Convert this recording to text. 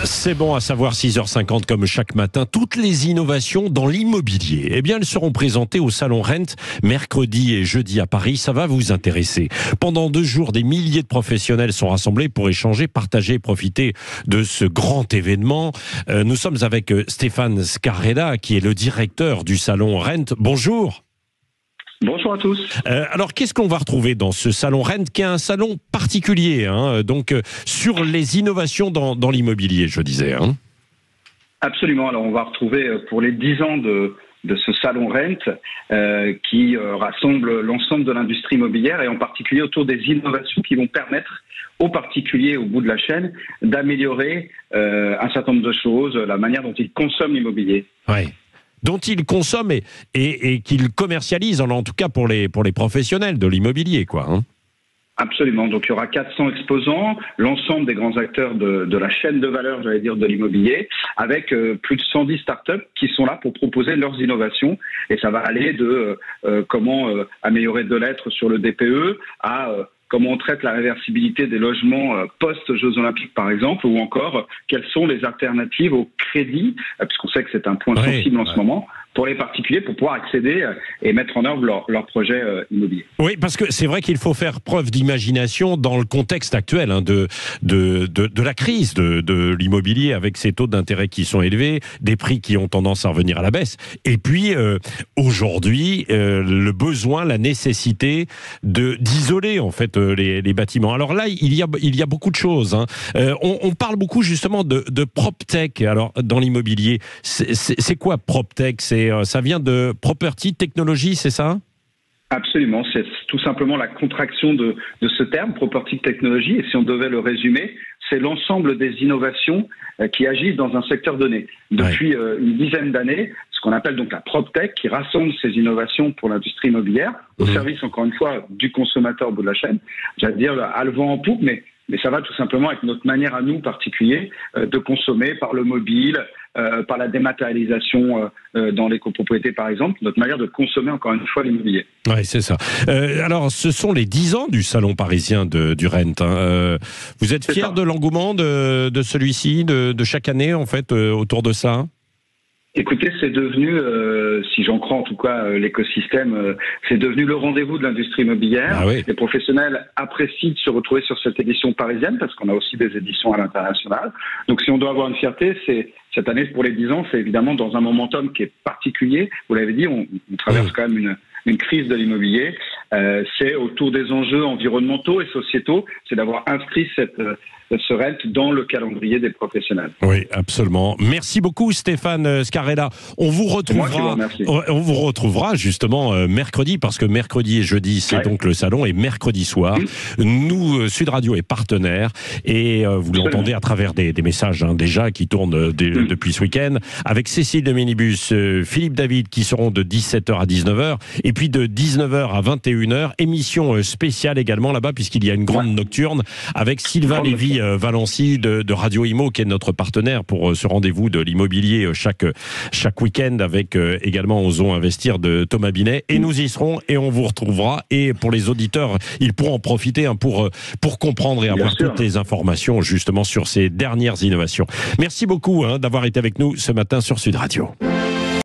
C'est bon à savoir, 6h50 comme chaque matin, toutes les innovations dans l'immobilier. Eh bien, elles seront présentées au Salon Rent mercredi et jeudi à Paris. Ça va vous intéresser. Pendant 2 jours, des milliers de professionnels sont rassemblés pour échanger, partager et profiter de ce grand événement. Nous sommes avec Stéphane Scarreda, qui est le directeur du Salon Rent. Bonjour. Bonjour à tous. Alors, qu'est-ce qu'on va retrouver dans ce salon Rent, qui est un salon particulier, donc sur les innovations dans l'immobilier, je disais. Absolument. Alors, on va retrouver pour les 10 ans de ce salon Rent qui rassemble l'ensemble de l'industrie immobilière et en particulier autour des innovations qui vont permettre aux particuliers au bout de la chaîne d'améliorer un certain nombre de choses, la manière dont ils consomment l'immobilier. Oui. Dont ils consomment et qu'ils commercialisent, en tout cas pour les professionnels de l'immobilier, quoi. Absolument. Donc, il y aura 400 exposants, l'ensemble des grands acteurs de la chaîne de valeur, j'allais dire, de l'immobilier, avec plus de 110 startups qui sont là pour proposer leurs innovations. Et ça va aller de comment améliorer de l'être sur le DPE à comment on traite la réversibilité des logements post-Jeux Olympiques, par exemple, ou encore quelles sont les alternatives au crédit, puisqu'on sait que c'est un point sensible en ce moment, pour les particuliers, pour pouvoir accéder et mettre en œuvre leur projet immobilier. Oui, parce que c'est vrai qu'il faut faire preuve d'imagination dans le contexte actuel de la crise de l'immobilier, avec ces taux d'intérêt qui sont élevés, des prix qui ont tendance à revenir à la baisse, et puis aujourd'hui, le besoin, la nécessité d'isoler en fait les bâtiments. Alors là, il y a beaucoup de choses. On parle beaucoup justement de PropTech. Alors dans l'immobilier, c'est quoi PropTech? Ça vient de Property Technology, c'est ça? Absolument, c'est tout simplement la contraction de ce terme, Property Technology, et si on devait le résumer, c'est l'ensemble des innovations qui agissent dans un secteur donné. Depuis une dizaine d'années, ce qu'on appelle donc la PropTech, qui rassemble ces innovations pour l'industrie immobilière, au service, encore une fois, du consommateur au bout de la chaîne. J'allais dire à le vent en poupe, mais ça va tout simplement avec notre manière à nous, particuliers, de consommer par le mobile, par la dématérialisation dans les copropriétés, par exemple, notre manière de consommer, encore une fois, l'immobilier. Oui, c'est ça. Alors, ce sont les 10 ans du salon parisien du Rent. Vous êtes fiers de l'engouement de celui-ci, de chaque année, en fait, autour de ça? Écoutez, c'est devenu, si j'en crois en tout cas l'écosystème, c'est devenu le rendez-vous de l'industrie immobilière. Ah oui. Les professionnels apprécient de se retrouver sur cette édition parisienne parce qu'on a aussi des éditions à l'international. Donc si on doit avoir une fierté, c'est cette année pour les 10 ans, c'est évidemment dans un momentum qui est particulier. Vous l'avez dit, on traverse quand même une crise de l'immobilier. C'est autour des enjeux environnementaux et sociétaux, c'est d'avoir inscrit ce Rent dans le calendrier des professionnels. Oui, absolument. Merci beaucoup Stéphane Scarreda. On vous retrouvera justement mercredi, parce que mercredi et jeudi c'est donc le salon, et mercredi soir, nous, Sud Radio est partenaire, et vous l'entendez à travers des messages déjà qui tournent depuis ce week-end, avec Cécile de Minibus, Philippe David, qui seront de 17h à 19h, et puis de 19h à 21h, émission spéciale également là-bas, puisqu'il y a une grande nocturne avec Sylvain Lévy-Valency de Radio Imo, qui est notre partenaire pour ce rendez-vous de l'immobilier chaque week-end, avec également Osons Investir de Thomas Binet, et nous y serons et on vous retrouvera, et pour les auditeurs, ils pourront en profiter pour comprendre et avoir toutes les informations justement sur ces dernières innovations. Merci beaucoup d'avoir été avec nous ce matin sur Sud Radio.